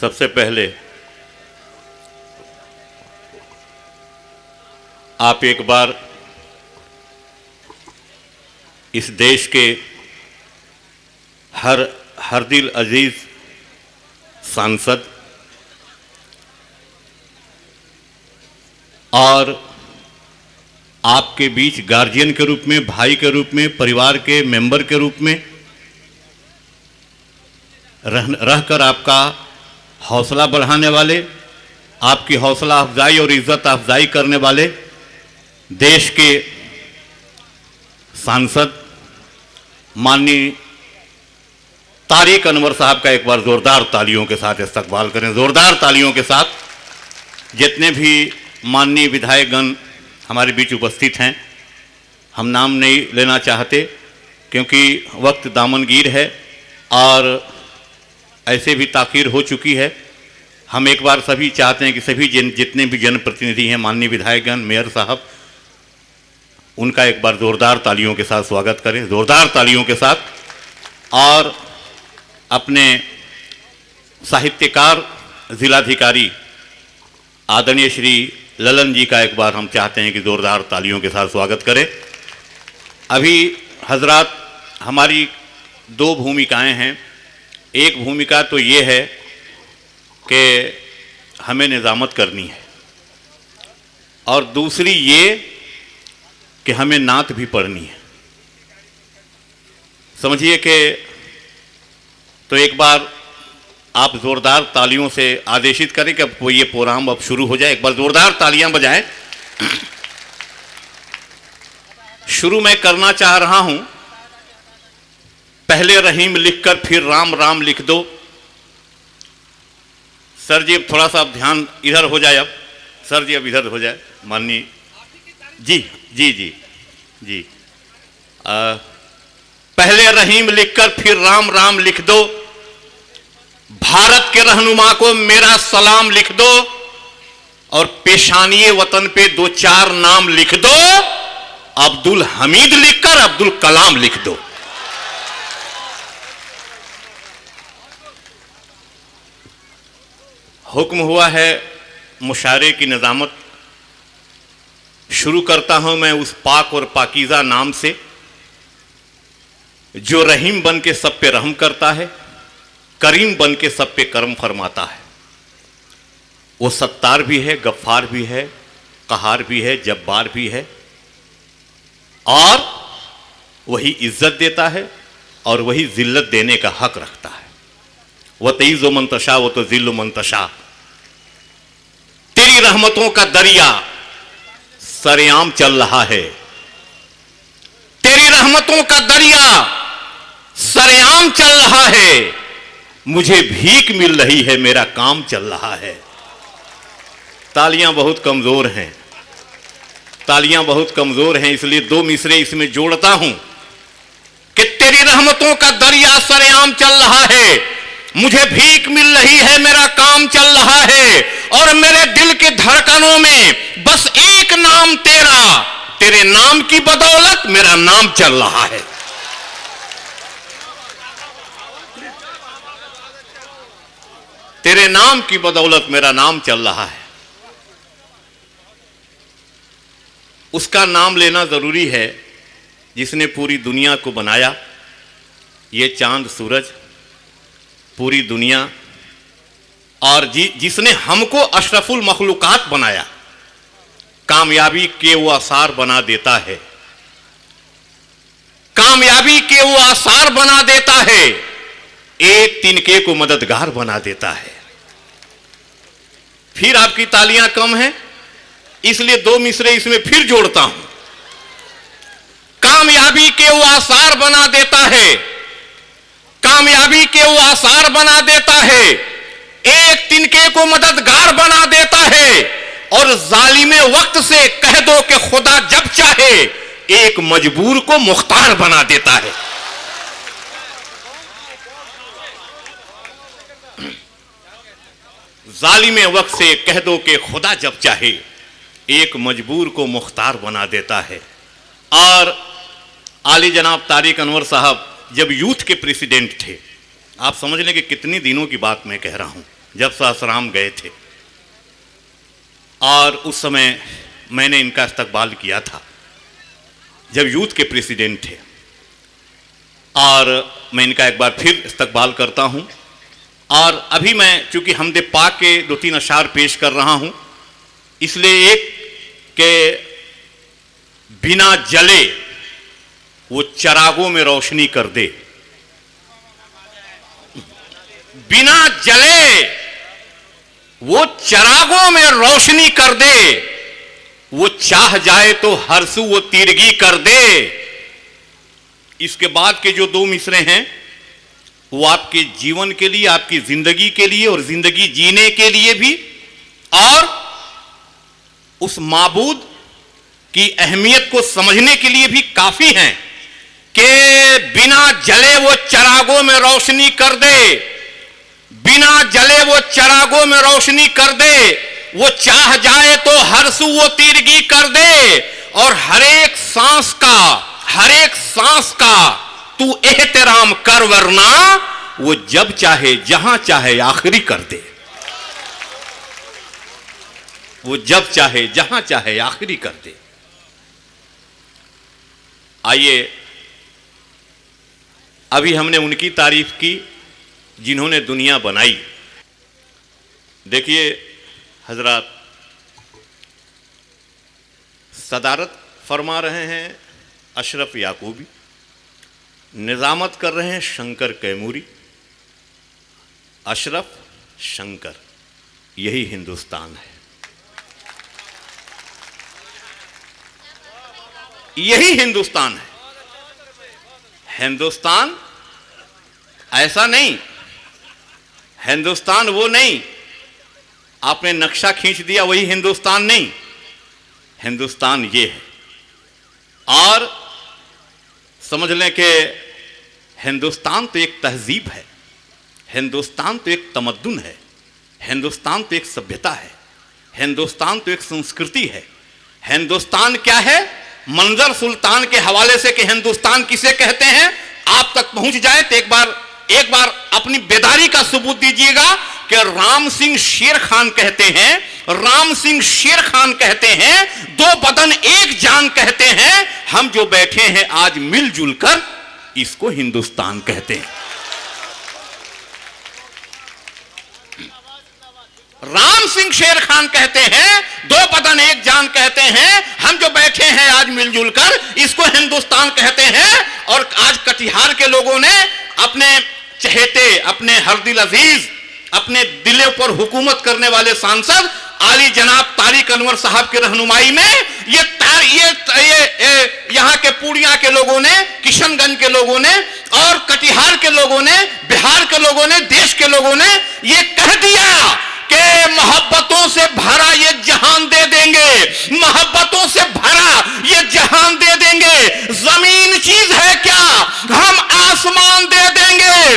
सबसे पहले आप एक बार इस देश के हर दिल अजीज सांसद और आपके बीच गार्जियन के रूप में, भाई के रूप में, परिवार के मेंबर के रूप में रहकर आपका हौसला बढ़ाने वाले, आपकी हौसला अफजाई और इज्जत अफजाई करने वाले देश के सांसद माननीय तारिक अनवर साहब का एक बार जोरदार तालियों के साथ इस्तकबाल करें। जोरदार तालियों के साथ। जितने भी माननीय विधायकगण हमारे बीच उपस्थित हैं, हम नाम नहीं लेना चाहते क्योंकि वक्त दामनगीर है और ऐसे भी ताख़ीर हो चुकी है। हम एक बार सभी चाहते हैं कि सभी जितने भी जनप्रतिनिधि हैं, माननीय विधायकगण, मेयर साहब, उनका एक बार ज़ोरदार तालियों के साथ स्वागत करें, ज़ोरदार तालियों के साथ। और अपने साहित्यकार जिलाधिकारी आदरणीय श्री ललन जी का एक बार हम चाहते हैं कि ज़ोरदार तालियों के साथ स्वागत करें। अभी हजरात, हमारी दो भूमिकाएं हैं। एक भूमिका तो ये है कि हमें निज़ामत करनी है और दूसरी ये कि हमें नात भी पढ़नी है। समझिए कि तो एक बार आप ज़ोरदार तालियों से आदेशित करें कि अब ये प्रोग्राम अब शुरू हो जाए। एक बार ज़ोरदार तालियां बजाएं। शुरू मैं करना चाह रहा हूं, पहले रहीम लिखकर फिर राम राम लिख दो। सर जी अब थोड़ा सा अब ध्यान इधर हो जाए। अब सर जी अब इधर हो जाए। माननीय जी जी जी जी पहले रहीम लिखकर फिर राम राम लिख दो। भारत के रहनुमा को मेरा सलाम लिख दो और पेशानिये वतन पे दो चार नाम लिख दो। अब्दुल हमीद लिखकर अब्दुल कलाम लिख दो। हुक्म हुआ है मुशायरे की निज़ामत। शुरू करता हूं मैं उस पाक और पाकीज़ा नाम से जो रहीम बन के सब पे रहम करता है, करीम बन के सब पे करम फरमाता है। वो सत्तार भी है, गफ्फार भी है, कहार भी है, जब्बार भी है और वही इज्जत देता है और वही जिल्लत देने का हक रखता है। वह तईज़ो मंतशा वो तो जिल्लो मंतशा। तेरी रहमतों का दरिया सरेआम चल रहा है। तेरी रहमतों का दरिया सरेआम चल रहा है। मुझे भीख मिल रही है, मेरा काम चल रहा है। तालियां बहुत कमजोर हैं, तालियां बहुत कमजोर हैं, इसलिए दो मिसरे इसमें जोड़ता हूं कि तेरी रहमतों का दरिया सरेआम चल रहा है, मुझे भीख मिल रही है, मेरा काम चल रहा है और मेरे दिल के धड़कनों में बस एक नाम तेरा, तेरे नाम की बदौलत मेरा नाम चल रहा है। तेरे नाम की बदौलत मेरा नाम चल रहा है। उसका नाम लेना जरूरी है जिसने पूरी दुनिया को बनाया। ये चांद सूरज, पूरी दुनिया, और जिसने हमको अशरफुल मखलूकात बनाया। कामयाबी के वो आसार बना देता है, कामयाबी के वो आसार बना देता है, एक तिनके को मददगार बना देता है। फिर आपकी तालियां कम हैं, इसलिए दो मिसरे इसमें फिर जोड़ता हूं। कामयाबी के वो आसार बना देता है, कामयाबी के वो आसार बना देता है, एक तिनके को मददगार बना देता है और जालिमे वक्त से कह दो कि खुदा जब चाहे एक मजबूर को मुख्तार बना देता है। जालिमे वक्त से कह दो कि खुदा जब चाहे एक मजबूर को मुख्तार बना देता है। और आली जनाब तारिक अनवर साहब जब यूथ के प्रेसिडेंट थे, आप समझ लें कि कितने दिनों की बात मैं कह रहा हूं, जब सासाराम गए थे, और उस समय मैंने इनका इस्तकबाल किया था जब यूथ के प्रेसिडेंट थे, और मैं इनका एक बार फिर इस्तकबाल करता हूं। और अभी मैं चूंकि हमदे पाक के 2-3 अशार पेश कर रहा हूं, इसलिए एक के बिना जले वो चरागों में रोशनी कर दे, बिना जले वो चरागों में रोशनी कर दे, वो चाह जाए तो हरसू वो तीरगी कर दे। इसके बाद के जो 2 मिसरे हैं वो आपके जीवन के लिए, आपकी जिंदगी के लिए और जिंदगी जीने के लिए भी, और उस माबूद की अहमियत को समझने के लिए भी काफी हैं कि बिना जले वो चरागों में रोशनी कर दे, बिना जले वो चरागों में रोशनी कर दे, वो चाह जाए तो हरसू वो तीरगी कर दे, और हर एक सांस का तू एहतराम कर, वरना वो जब चाहे जहां चाहे आखिरी कर दे, वो जब चाहे जहां चाहे आखिरी कर दे। आइए, अभी हमने उनकी तारीफ की जिन्होंने दुनिया बनाई। देखिए हजरात, सदारत फरमा रहे हैं अशरफ याकूबी, निजामत कर रहे हैं शंकर कैमूरी। अशरफ, शंकर, यही हिंदुस्तान है, यही हिंदुस्तान है। हिंदुस्तान ऐसा नहीं, हिंदुस्तान वो नहीं आपने नक्शा खींच दिया वही हिंदुस्तान नहीं, हिंदुस्तान ये है। और समझ लें कि हिंदुस्तान तो एक तहजीब है, हिंदुस्तान तो एक तमद्दुन है, हिंदुस्तान तो एक सभ्यता है, हिंदुस्तान तो एक संस्कृति है। हिंदुस्तान क्या है? मंजर सुल्तान के हवाले से कि हिंदुस्तान किसे कहते हैं आप तक पहुंच जाए तो एक बार अपनी बेदारी का सबूत दीजिएगा कि राम सिंह शेर खान कहते हैं, राम सिंह शेर खान कहते हैं, 2 बदन एक जान कहते हैं, हम जो बैठे हैं आज मिलजुल कर इसको हिंदुस्तान कहते हैं। राम सिंह शेर खान कहते हैं, 2 बदन एक जान कहते हैं, हम जो बैठे हैं आज मिलजुल कर इसको हिंदुस्तान कहते हैं। और आज कटिहार के लोगों ने अपने चहेते, अपने हरदिल अजीज, अपने दिलों पर हुकूमत करने वाले सांसद आली जनाब तारिक अनवर साहब की रहनुमाई में ये यहाँ के पूर्णिया के लोगों ने, किशनगंज के लोगों ने और कटिहार के लोगों ने, बिहार के लोगों ने, देश के लोगों ने ये कह दिया कि मोहब्बतों से भरा ये जहान दे देंगे, मोहब्बतों से भरा ये जहान दे देंगे। जमीन चीज है क्या? हम आसमान दे देंगे।